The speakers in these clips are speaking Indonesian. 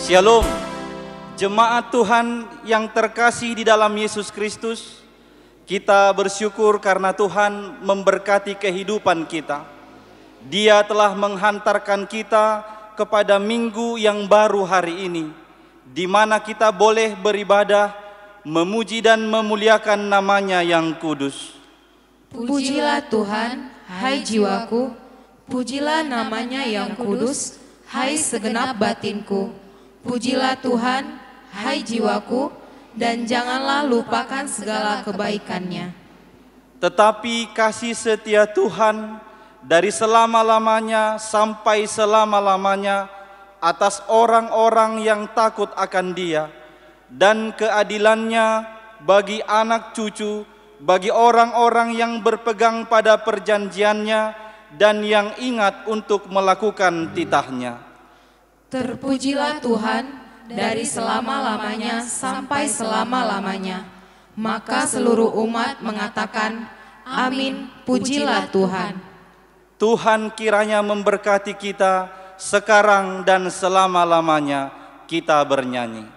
Shalom, jemaat Tuhan yang terkasih di dalam Yesus Kristus. Kita bersyukur karena Tuhan memberkati kehidupan kita. Dia telah menghantarkan kita kepada minggu yang baru hari ini, di mana kita boleh beribadah, memuji dan memuliakan namanya yang kudus. Pujilah Tuhan, hai jiwaku, pujilah namanya yang kudus, hai segenap batinku. Pujilah Tuhan, hai jiwaku, dan janganlah lupakan segala kebaikannya. Tetapi kasih setia Tuhan dari selama-lamanya sampai selama-lamanya atas orang-orang yang takut akan Dia, dan keadilannya bagi anak cucu, bagi orang-orang yang berpegang pada perjanjiannya dan yang ingat untuk melakukan titahnya. Terpujilah Tuhan dari selama-lamanya sampai selama-lamanya. Maka seluruh umat mengatakan, amin, pujilah Tuhan. Tuhan kiranya memberkati kita sekarang dan selama-lamanya. Kita bernyanyi.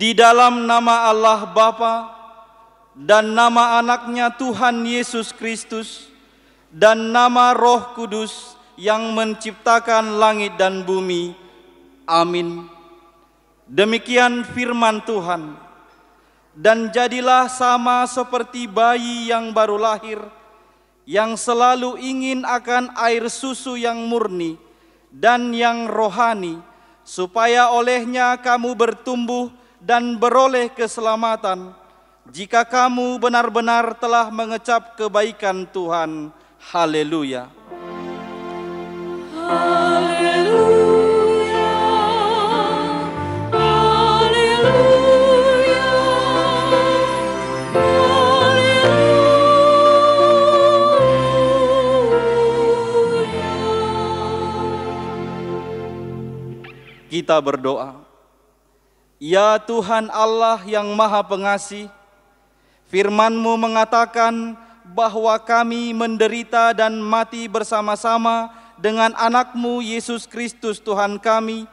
Di dalam nama Allah Bapa dan nama anaknya Tuhan Yesus Kristus dan nama Roh Kudus yang menciptakan langit dan bumi. Amin. Demikian firman Tuhan. Dan jadilah sama seperti bayi yang baru lahir, yang selalu ingin akan air susu yang murni dan yang rohani, supaya olehnya kamu bertumbuh dan beroleh keselamatan, jika kamu benar-benar telah mengecap kebaikan Tuhan. Haleluya. Haleluya. Haleluya. Haleluya. Kita berdoa. Ya Tuhan Allah yang Maha Pengasih, firman-Mu mengatakan bahwa kami menderita dan mati bersama-sama dengan anak-Mu Yesus Kristus Tuhan kami,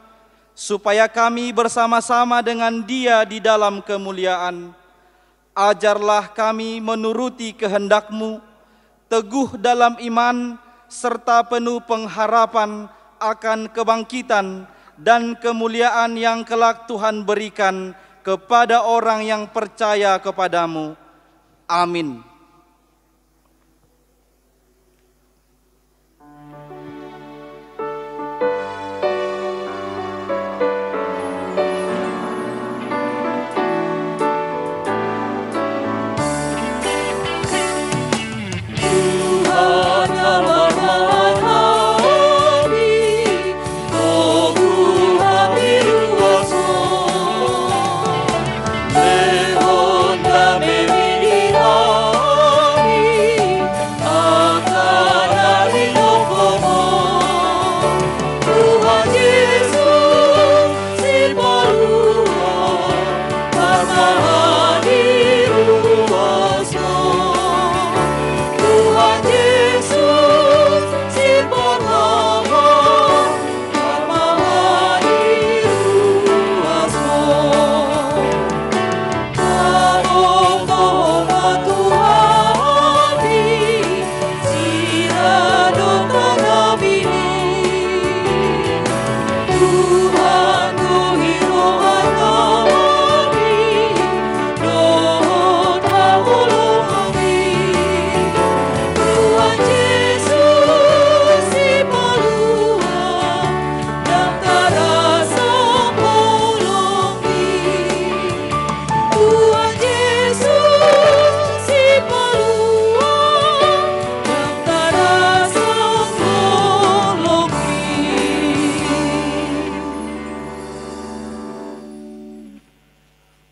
supaya kami bersama-sama dengan Dia di dalam kemuliaan. Ajarlah kami menuruti kehendak-Mu, teguh dalam iman, serta penuh pengharapan akan kebangkitan dan kemuliaan yang kelak Tuhan berikan kepada orang yang percaya kepadamu. Amin. Leon dame mi vida.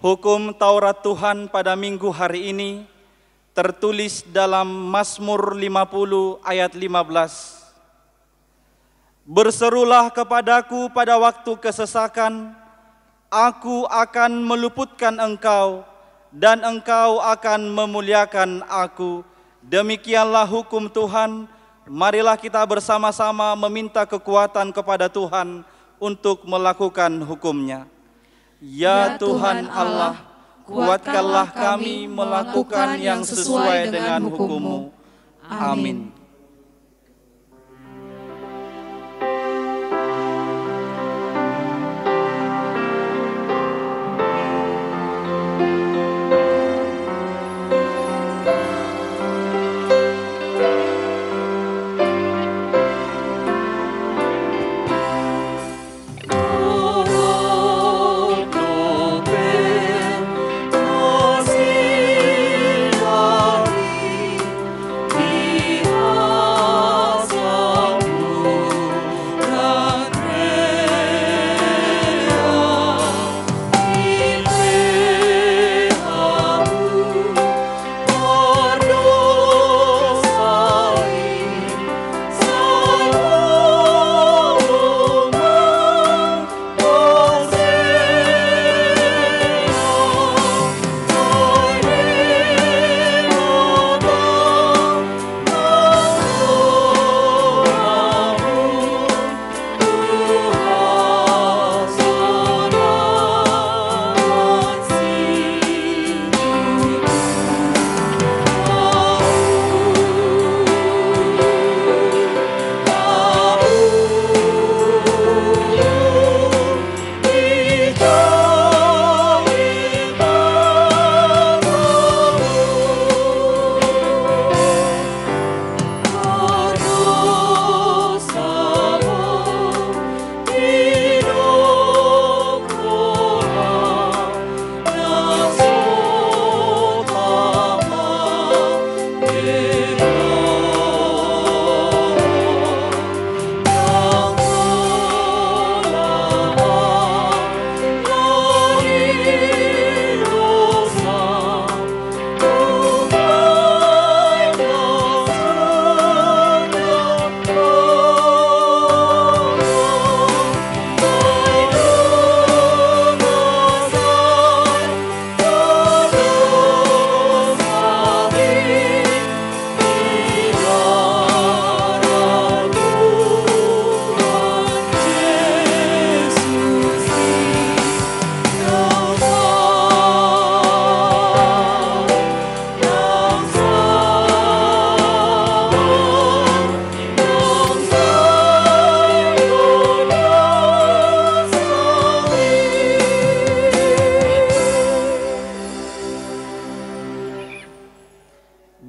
Hukum Taurat Tuhan pada minggu hari ini tertulis dalam Mazmur 50 ayat 15. Berserulah kepadaku pada waktu kesesakan, aku akan meluputkan engkau, dan engkau akan memuliakan aku. Demikianlah hukum Tuhan. Marilah kita bersama-sama meminta kekuatan kepada Tuhan untuk melakukan hukum-Nya. Ya Tuhan Allah, kuatkanlah kami melakukan yang sesuai dengan hukum-Mu. Amin.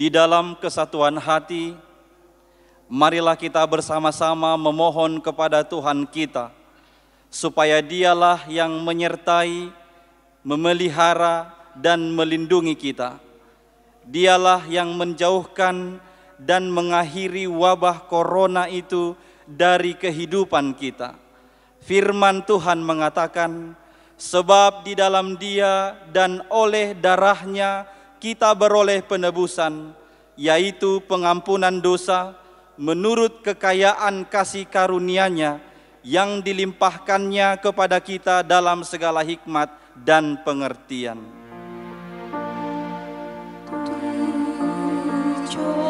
Di dalam kesatuan hati, marilah kita bersama-sama memohon kepada Tuhan kita, supaya Dialah yang menyertai, memelihara, dan melindungi kita. Dialah yang menjauhkan dan mengakhiri wabah corona itu dari kehidupan kita. Firman Tuhan mengatakan, sebab di dalam Dia dan oleh darah-Nya kita beroleh penebusan, yaitu pengampunan dosa menurut kekayaan kasih karunia-Nya yang dilimpahkannya kepada kita dalam segala hikmat dan pengertian. Sai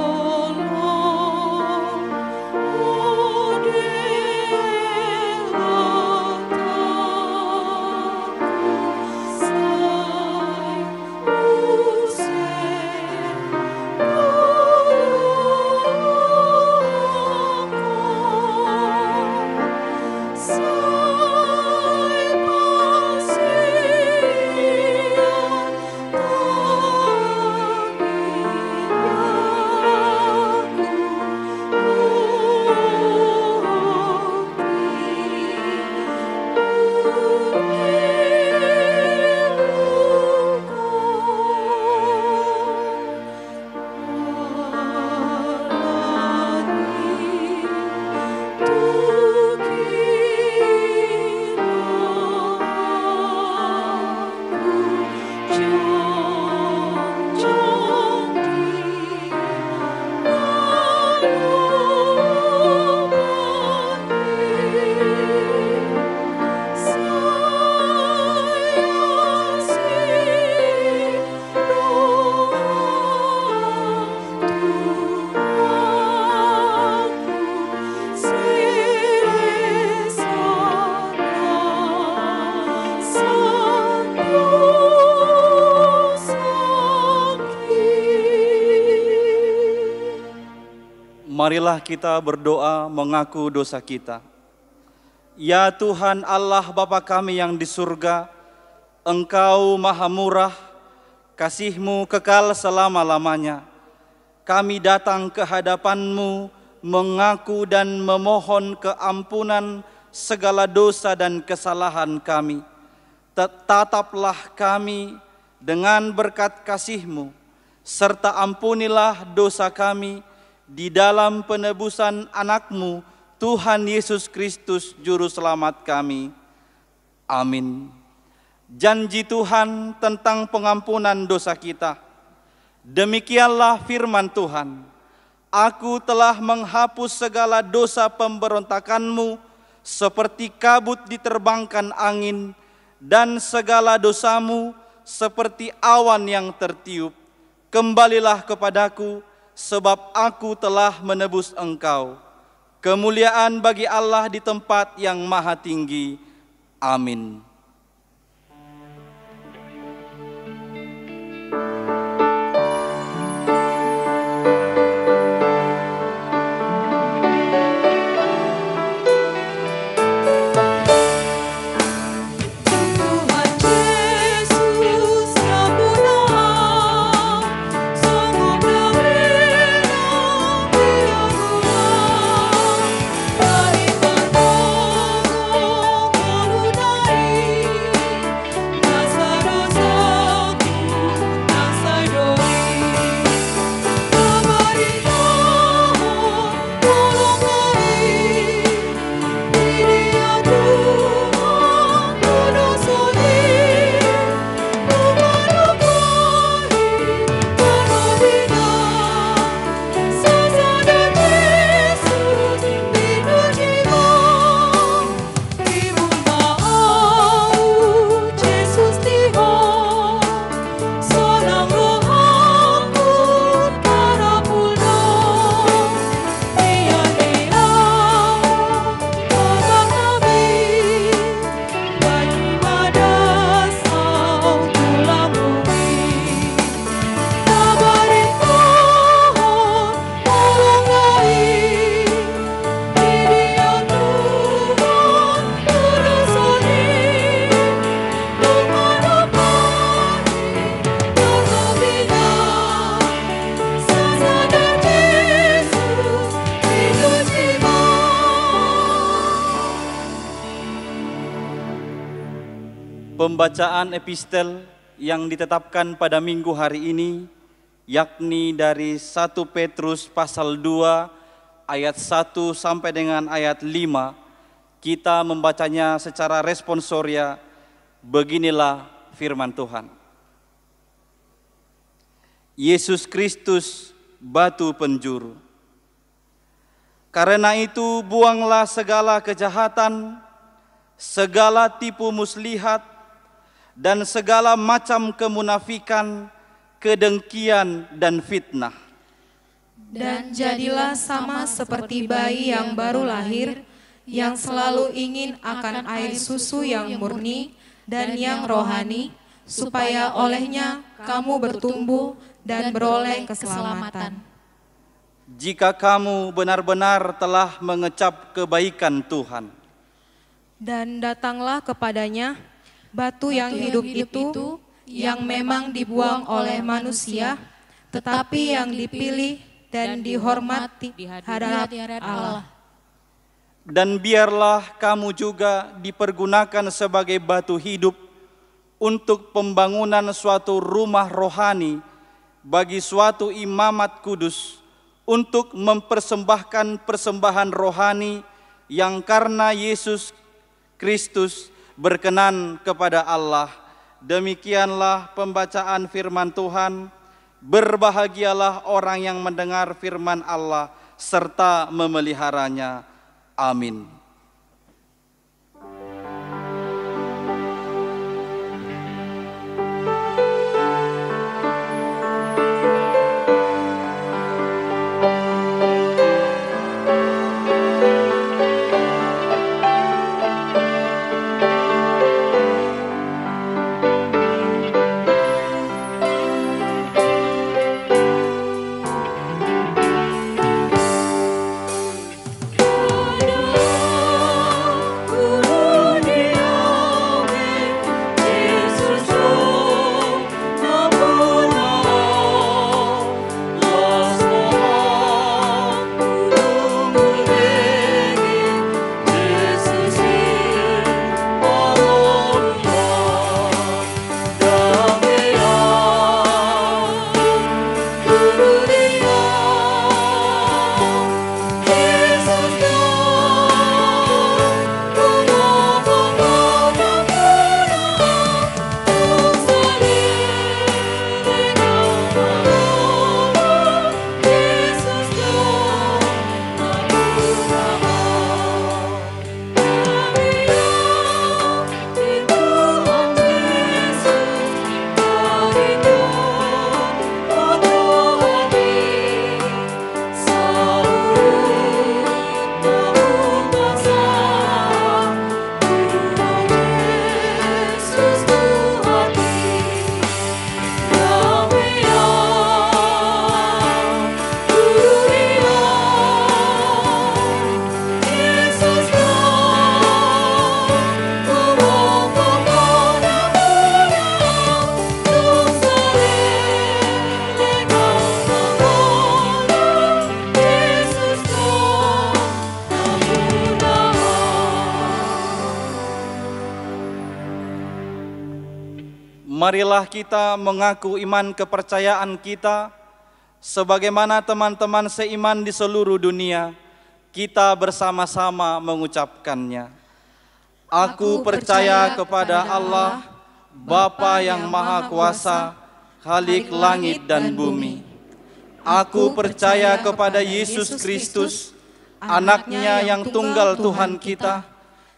passia Marilah kita berdoa mengaku dosa kita. Ya Tuhan Allah Bapa kami yang di surga, Engkau maha murah, kasih-Mu kekal selama-lamanya. Kami datang ke hadapan-Mu mengaku dan memohon keampunan segala dosa dan kesalahan kami. Tataplah kami dengan berkat kasih-Mu, serta ampunilah dosa kami di dalam penebusan anak-Mu, Tuhan Yesus Kristus Juru Selamat kami. Amin. Janji Tuhan tentang pengampunan dosa kita. Demikianlah firman Tuhan. Aku telah menghapus segala dosa pemberontakanmu seperti kabut diterbangkan angin, dan segala dosamu seperti awan yang tertiup. Kembalilah kepadaku, sebab aku telah menebus engkau. Kemuliaan bagi Allah di tempat yang maha tinggi. Amin. Pembacaan epistel yang ditetapkan pada minggu hari ini, yakni dari 1 Petrus pasal 2 ayat 1 sampai dengan ayat 5, kita membacanya secara responsoria. Beginilah firman Tuhan. Yesus Kristus, batu penjuru. Karena itu buanglah segala kejahatan, segala tipu muslihat, dan segala macam kemunafikan, kedengkian, dan fitnah. Dan jadilah sama seperti bayi yang baru lahir, yang selalu ingin akan air susu yang murni dan yang rohani, supaya olehnya kamu bertumbuh dan beroleh keselamatan. Jika kamu benar-benar telah mengecap kebaikan Tuhan. Dan datanglah kepadanya batu yang hidup itu, yang memang dibuang oleh manusia, tetapi yang dipilih dan dihormati di hadapan Allah. Dan biarlah kamu juga dipergunakan sebagai batu hidup untuk pembangunan suatu rumah rohani bagi suatu imamat kudus, untuk mempersembahkan persembahan rohani yang karena Yesus Kristus berkenan kepada Allah. Demikianlah pembacaan firman Tuhan. Berbahagialah orang yang mendengar firman Allah serta memeliharanya. Amin. marilah kita mengaku iman kepercayaan kita, sebagaimana teman-teman seiman di seluruh dunia, kita bersama-sama mengucapkannya. Aku percaya kepada Allah, Bapa yang Maha Kuasa, Khalik langit dan bumi. Aku percaya kepada Yesus Kristus, Anaknya yang tunggal Tuhan kita,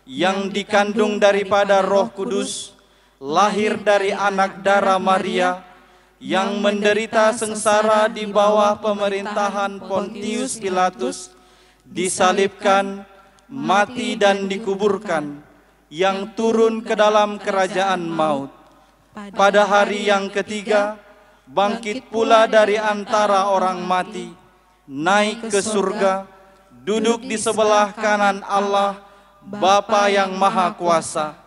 yang dikandung daripada Roh Kudus, lahir dari anak darah Maria, yang menderita sengsara di bawah pemerintahan Pontius Pilatus, disalibkan, mati dan dikuburkan, yang turun ke dalam kerajaan maut. Pada hari yang ketiga, bangkit pula dari antara orang mati, naik ke surga, duduk di sebelah kanan Allah, Bapa yang Maha Kuasa.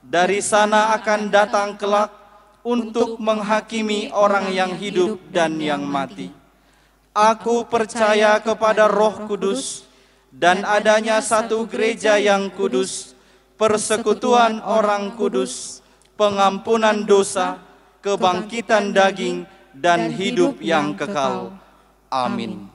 Dari sana akan datang kelak untuk menghakimi orang yang hidup dan yang mati. Aku percaya kepada Roh Kudus dan adanya satu gereja yang kudus, persekutuan orang kudus, pengampunan dosa, kebangkitan daging, dan hidup yang kekal. Amin.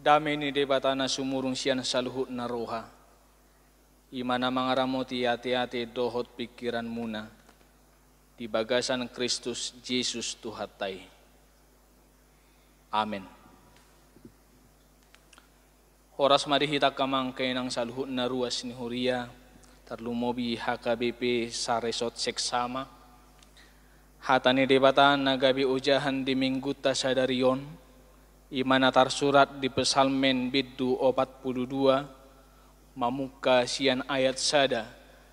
Dameni debatana sumurung sian saluhut naroha. Imana mangaramoti hati-hati dohot pikiran muna. Di bagasan Kristus Yesus Tuhatai. Amin. Horas marihita kamang kainang saluhut naruas ni huria. Tarlumobi HKBP saresot seksama. Hatani debatan nagabi ujahan di mingguta sadarion. Imana tarsurat di Pesalmen biddu 42, mamuka sian ayat sada,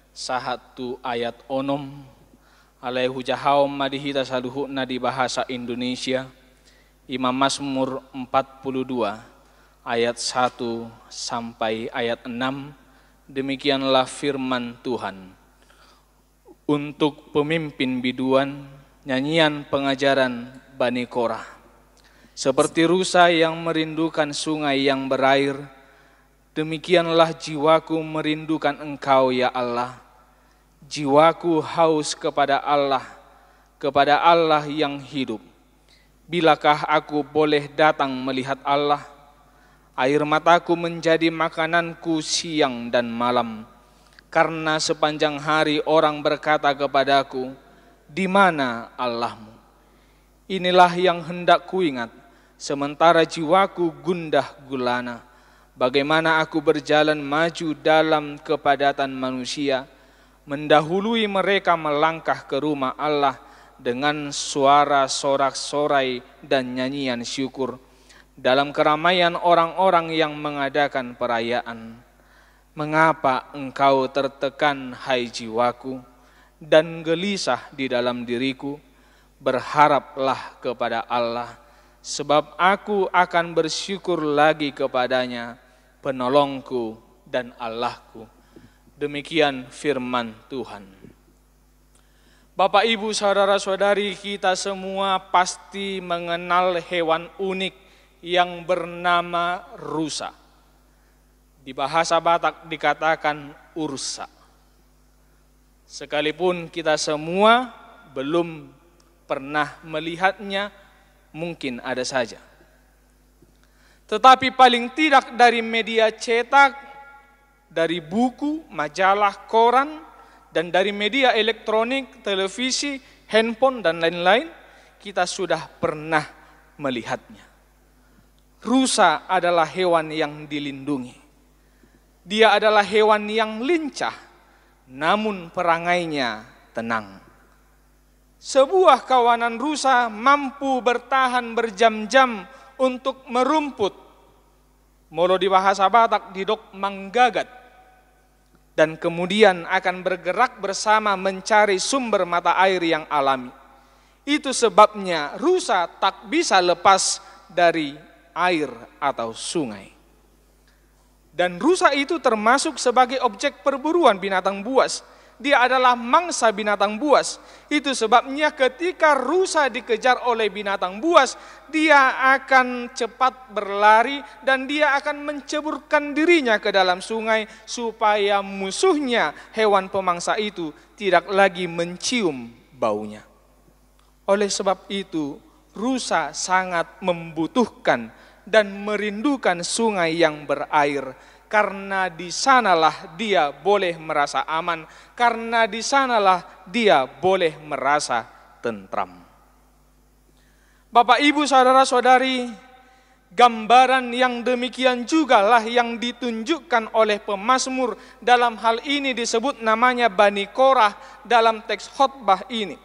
sahatu ayat onom, alai hujahau madihita saluhutna di bahasa Indonesia, Imam Mazmur 42, ayat 1 sampai ayat 6, demikianlah firman Tuhan. Untuk pemimpin biduan, nyanyian pengajaran Bani Korah. Seperti rusa yang merindukan sungai yang berair, demikianlah jiwaku merindukan Engkau ya Allah. Jiwaku haus kepada Allah yang hidup. Bilakah aku boleh datang melihat Allah? Air mataku menjadi makananku siang dan malam. Karena sepanjang hari orang berkata kepadaku, di mana Allahmu? Inilah yang hendak kuingat. Sementara jiwaku gundah gulana, bagaimana aku berjalan maju dalam kepadatan manusia, mendahului mereka melangkah ke rumah Allah dengan suara sorak-sorai dan nyanyian syukur dalam keramaian orang-orang yang mengadakan perayaan. Mengapa engkau tertekan, hai jiwaku, dan gelisah di dalam diriku? Berharaplah kepada Allah, sebab aku akan bersyukur lagi kepadanya, penolongku dan Allahku. Demikian firman Tuhan. Bapak, Ibu, saudara-saudari, kita semua pasti mengenal hewan unik yang bernama rusa. Di bahasa Batak dikatakan ursa. Sekalipun kita semua belum pernah melihatnya, mungkin ada saja. Tetapi paling tidak dari media cetak, dari buku, majalah, koran, dan dari media elektronik, televisi, handphone, dan lain-lain, kita sudah pernah melihatnya. Rusa adalah hewan yang dilindungi. Dia adalah hewan yang lincah, namun perangainya tenang. Sebuah kawanan rusa mampu bertahan berjam-jam untuk merumput. Molo di bahasa Batak didok manggagat. Dan kemudian akan bergerak bersama mencari sumber mata air yang alami. Itu sebabnya rusa tak bisa lepas dari air atau sungai. Dan rusa itu termasuk sebagai objek perburuan binatang buas. Dia adalah mangsa binatang buas. Itu sebabnya ketika rusa dikejar oleh binatang buas, dia akan cepat berlari dan dia akan menceburkan dirinya ke dalam sungai supaya musuhnya, hewan pemangsa itu, tidak lagi mencium baunya. Oleh sebab itu, rusa sangat membutuhkan dan merindukan sungai yang berair. Karena di sanalah dia boleh merasa aman, karena di sanalah dia boleh merasa tentram. Bapak, Ibu, saudara-saudari, gambaran yang demikian jugalah yang ditunjukkan oleh pemazmur. Dalam hal ini disebut namanya Bani Korah dalam teks khotbah ini.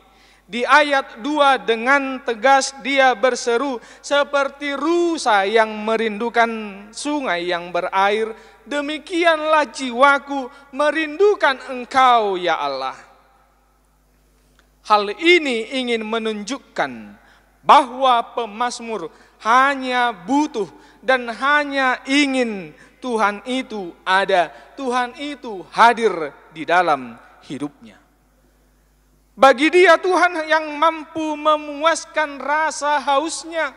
Di ayat 2 dengan tegas dia berseru, seperti rusa yang merindukan sungai yang berair, demikianlah jiwaku merindukan Engkau ya Allah. Hal ini ingin menunjukkan bahwa pemazmur hanya butuh dan hanya ingin Tuhan itu ada, Tuhan itu hadir di dalam hidupnya. Bagi dia Tuhan yang mampu memuaskan rasa hausnya.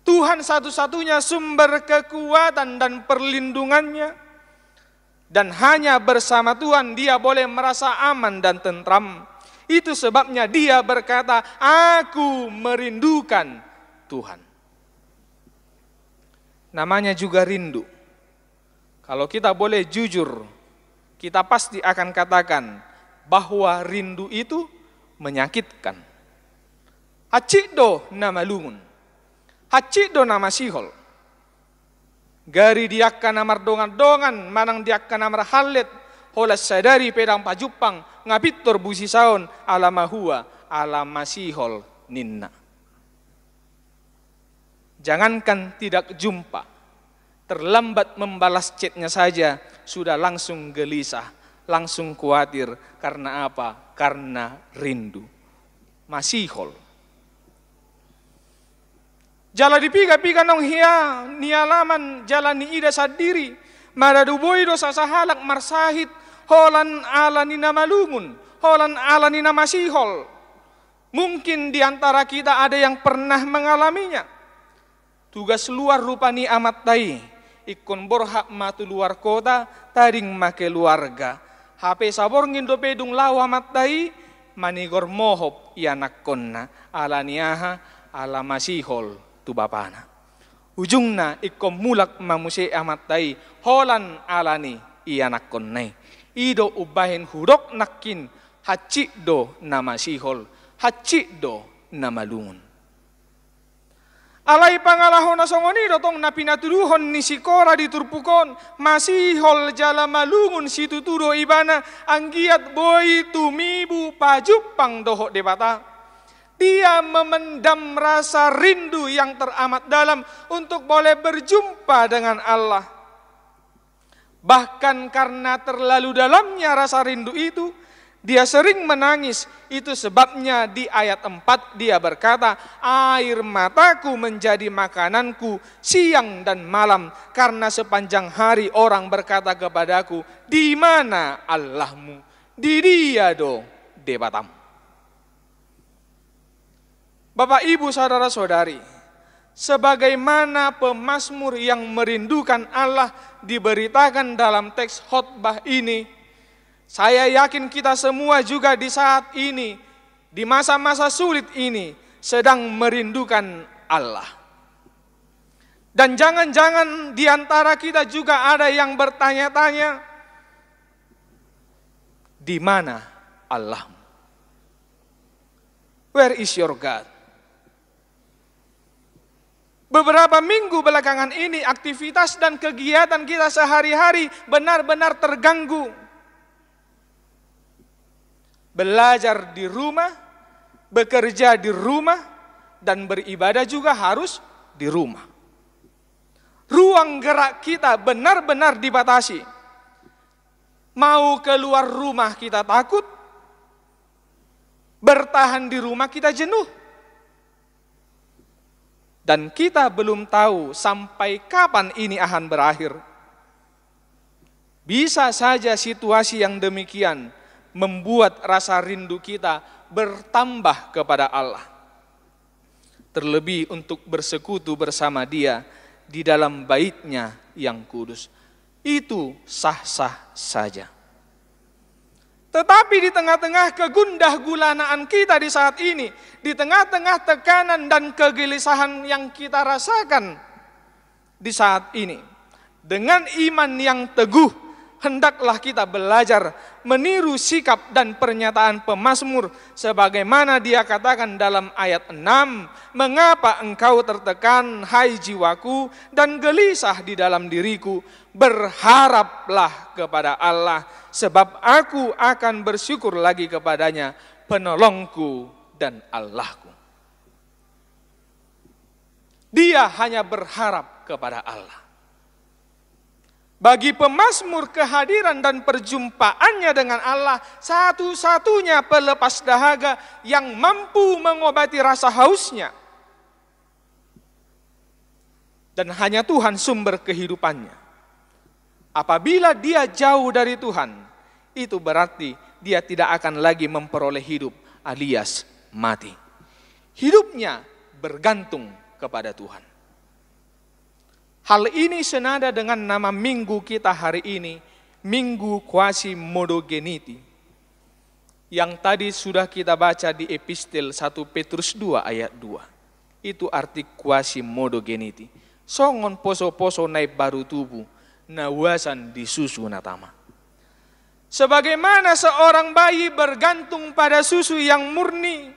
Tuhan satu-satunya sumber kekuatan dan perlindungannya. Dan hanya bersama Tuhan dia boleh merasa aman dan tentram. Itu sebabnya dia berkata, aku merindukan Tuhan. Namanya juga rindu. Kalau kita boleh jujur, kita pasti akan katakan bahwa rindu itu menyakitkan. Haciddo nama lungun, haciddo nama sihol. Gari diakka namar dongan-dongan, manang diakka namar halet, holas sadari pedang pajupang, ngapitor busi saon, alamahua, alamasihol ninna. Jangankan tidak jumpa, terlambat membalas chatnya saja, sudah langsung gelisah. Langsung khawatir, karena apa? Karena rindu. Masihol. Jala dipiga-piga nong hia, nialaman jala ni ida sadiri, maraduboy do sasahalak marsahit, holan ala ni namalungun, holan ala ni namasihol. Mungkin di antara kita ada yang pernah mengalaminya. Tugas luar rupani amat tai, ikon borhak matu luar kota, taring make keluarga. HP sabor ngindo pedung lawa matai manigor mohop ianak konna ala niaha ala masihol tu bapana. Ujungna ikom mulak mamuse amatai holan alani ianak konnai. Ido ubahin hudok nakin hacikdo nama sihol, hacikdo nama lungun. Alai pangalahon asongoni dotong na pinatuduhon ni sikora diturpukon masihol jala malungun situ tudo ibana anggiat boy tumibu pajupang doho debata. Dia memendam rasa rindu yang teramat dalam untuk boleh berjumpa dengan Allah. Bahkan karena terlalu dalamnya rasa rindu itu, dia sering menangis. Itu sebabnya di ayat 4 dia berkata, air mataku menjadi makananku siang dan malam. Karena sepanjang hari orang berkata kepadaku, di mana Allahmu? Di dia do debatam. Bapak, Ibu, saudara-saudari, sebagaimana pemazmur yang merindukan Allah diberitakan dalam teks khotbah ini, saya yakin kita semua juga di saat ini, di masa-masa sulit ini, sedang merindukan Allah. Dan jangan-jangan di antara kita juga ada yang bertanya-tanya, di mana Allahmu? Where is your God? Beberapa minggu belakangan ini aktivitas dan kegiatan kita sehari-hari benar-benar terganggu. Belajar di rumah, bekerja di rumah, dan beribadah juga harus di rumah. Ruang gerak kita benar-benar dibatasi. Mau keluar rumah kita takut, bertahan di rumah kita jenuh. Dan kita belum tahu sampai kapan ini akan berakhir. Bisa saja situasi yang demikian membuat rasa rindu kita bertambah kepada Allah. Terlebih untuk bersekutu bersama Dia di dalam bait-Nya yang kudus. Itu sah-sah saja. Tetapi di tengah-tengah kegundah gulanaan kita di saat ini, di tengah-tengah tekanan dan kegelisahan yang kita rasakan di saat ini, dengan iman yang teguh, hendaklah kita belajar meniru sikap dan pernyataan pemazmur sebagaimana dia katakan dalam ayat 6, mengapa engkau tertekan hai jiwaku dan gelisah di dalam diriku, berharaplah kepada Allah sebab aku akan bersyukur lagi kepadanya, penolongku dan Allahku. Dia hanya berharap kepada Allah. Bagi pemazmur, kehadiran dan perjumpaannya dengan Allah satu-satunya pelepas dahaga yang mampu mengobati rasa hausnya. Dan hanya Tuhan sumber kehidupannya. Apabila dia jauh dari Tuhan, itu berarti dia tidak akan lagi memperoleh hidup alias mati. Hidupnya bergantung kepada Tuhan. Hal ini senada dengan nama minggu kita hari ini, Minggu Quasi-Modogeniti, yang tadi sudah kita baca di epistel 1 Petrus 2 ayat 2. Itu arti Quasi-Modogeniti. Songon poso-poso naik baru tubuh, nawasan di susu natama. Sebagaimana seorang bayi bergantung pada susu yang murni,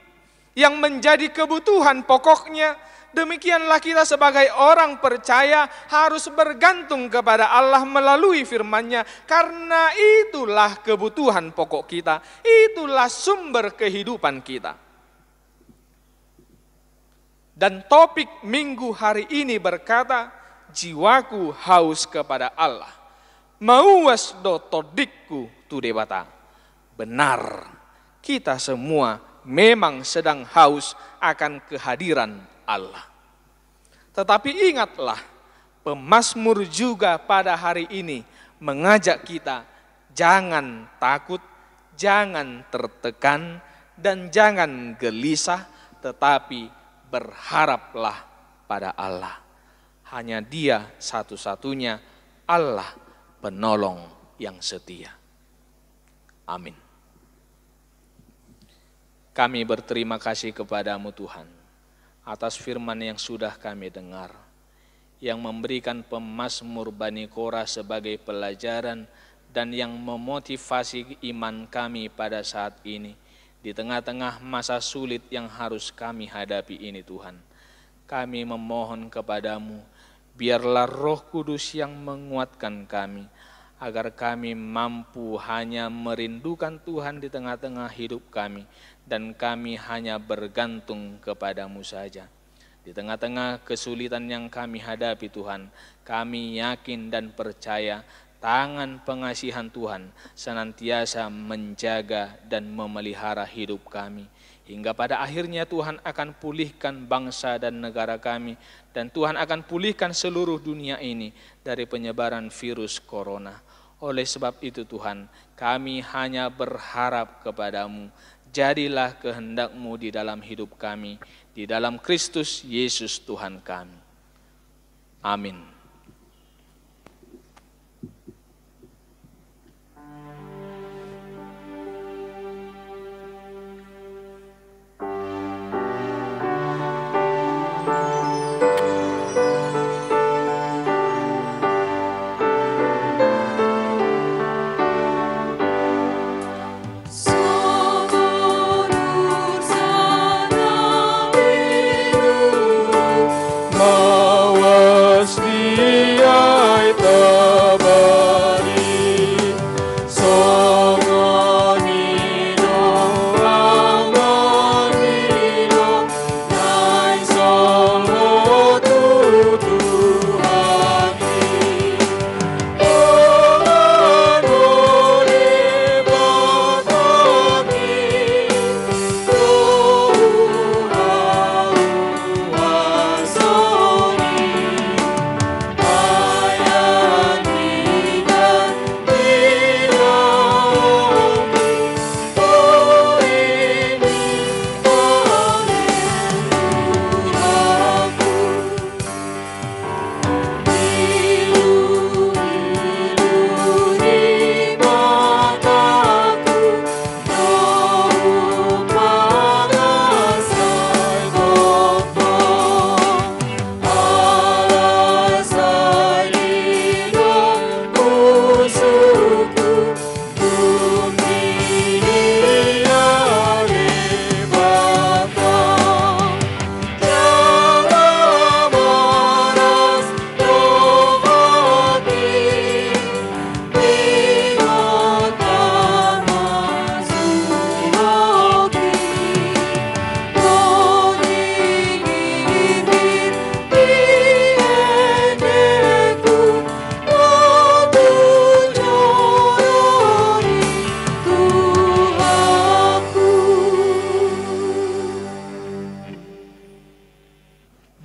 yang menjadi kebutuhan pokoknya, demikianlah kita sebagai orang percaya harus bergantung kepada Allah melalui firman-Nya, karena itulah kebutuhan pokok kita, itulah sumber kehidupan kita. Dan topik minggu hari ini berkata, jiwaku haus kepada Allah. Mauas do todikku tu debata. Benar, kita semua memang sedang haus akan kehadiran Allah. Tetapi ingatlah, pemazmur juga pada hari ini mengajak kita jangan takut, jangan tertekan, dan jangan gelisah, tetapi berharaplah pada Allah. Hanya Dia satu-satunya Allah penolong yang setia. Amin. Kami berterima kasih kepadamu Tuhan, atas firman yang sudah kami dengar, yang memberikan pemazmur Bani Korah sebagai pelajaran dan yang memotivasi iman kami pada saat ini, di tengah-tengah masa sulit yang harus kami hadapi ini Tuhan. kami memohon kepadamu, biarlah Roh Kudus yang menguatkan kami, agar kami mampu hanya merindukan Tuhan di tengah-tengah hidup kami, dan kami hanya bergantung kepadamu saja. Di tengah-tengah kesulitan yang kami hadapi Tuhan, kami yakin dan percaya tangan pengasihan Tuhan senantiasa menjaga dan memelihara hidup kami. Hingga pada akhirnya Tuhan akan pulihkan bangsa dan negara kami, dan Tuhan akan pulihkan seluruh dunia ini dari penyebaran virus corona. Oleh sebab itu Tuhan, kami hanya berharap kepadamu, jadilah kehendak-Mu di dalam hidup kami, di dalam Kristus Yesus Tuhan kami. Amin.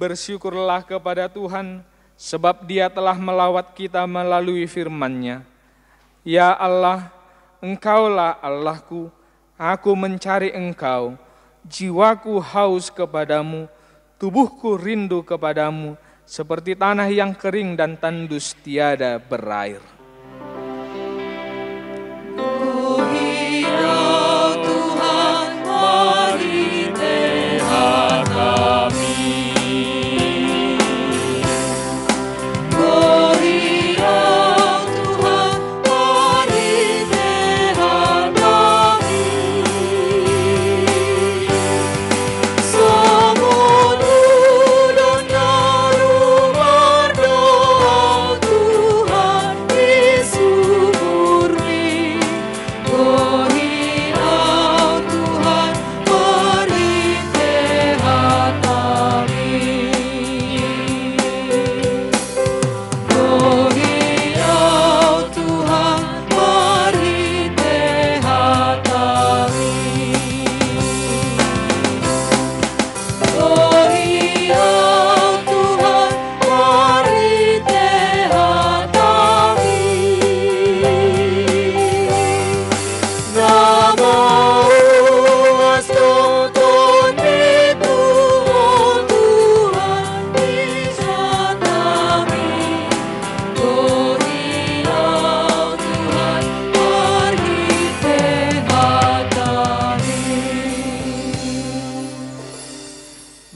Bersyukurlah kepada Tuhan, sebab Dia telah melawat kita melalui firman-Nya. Ya Allah, Engkaulah Allahku, aku mencari Engkau, jiwaku haus kepadamu, tubuhku rindu kepadamu, seperti tanah yang kering dan tandus tiada berair.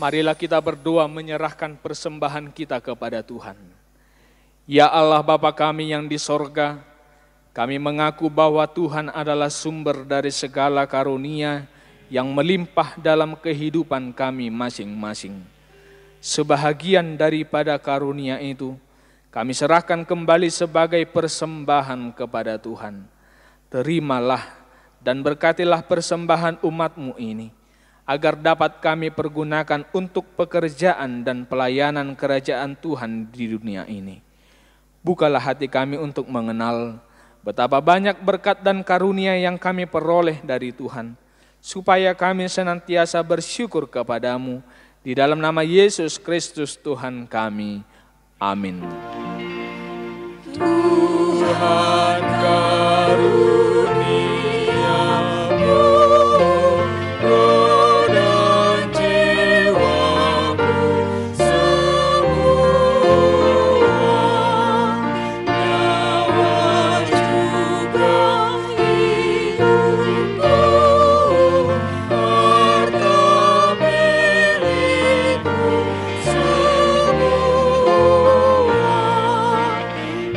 Marilah kita berdoa menyerahkan persembahan kita kepada Tuhan. Ya Allah Bapa kami yang di sorga, kami mengaku bahwa Tuhan adalah sumber dari segala karunia yang melimpah dalam kehidupan kami masing-masing. sebahagian daripada karunia itu kami serahkan kembali sebagai persembahan kepada Tuhan. Terimalah dan berkatilah persembahan umat-Mu ini, agar dapat kami pergunakan untuk pekerjaan dan pelayanan kerajaan Tuhan di dunia ini. Bukalah hati kami untuk mengenal betapa banyak berkat dan karunia yang kami peroleh dari Tuhan, supaya kami senantiasa bersyukur kepadamu, di dalam nama Yesus Kristus Tuhan kami. Amin. Tuhan karuniamu, roh dan jiwaku semua, nyawa juga hidupku, harta milikku semua,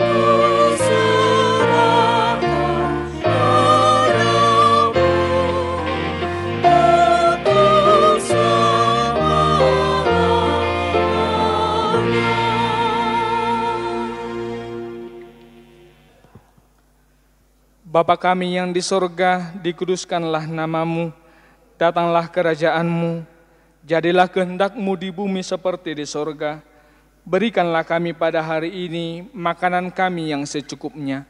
ku serahkan padamu untuk selamanya. Bapa kami yang di sorga, dikuduskanlah namamu, datanglah kerajaan-Mu, jadilah kehendak-Mu di bumi seperti di sorga. Berikanlah kami pada hari ini makanan kami yang secukupnya,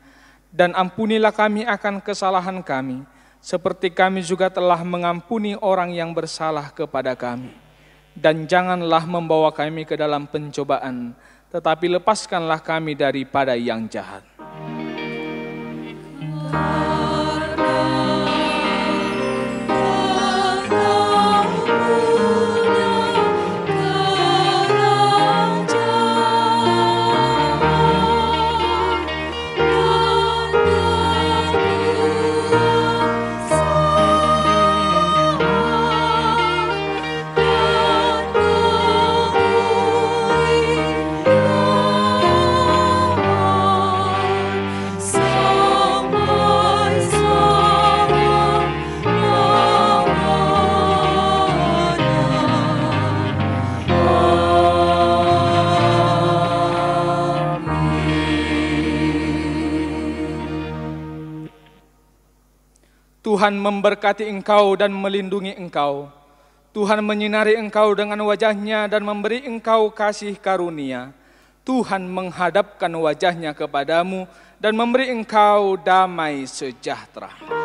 dan ampunilah kami akan kesalahan kami, seperti kami juga telah mengampuni orang yang bersalah kepada kami. Dan janganlah membawa kami ke dalam pencobaan, tetapi lepaskanlah kami daripada yang jahat. Tuhan memberkati engkau dan melindungi engkau. Tuhan menyinari engkau dengan wajah-Nya dan memberi engkau kasih karunia. Tuhan menghadapkan wajah-Nya kepadamu dan memberi engkau damai sejahtera.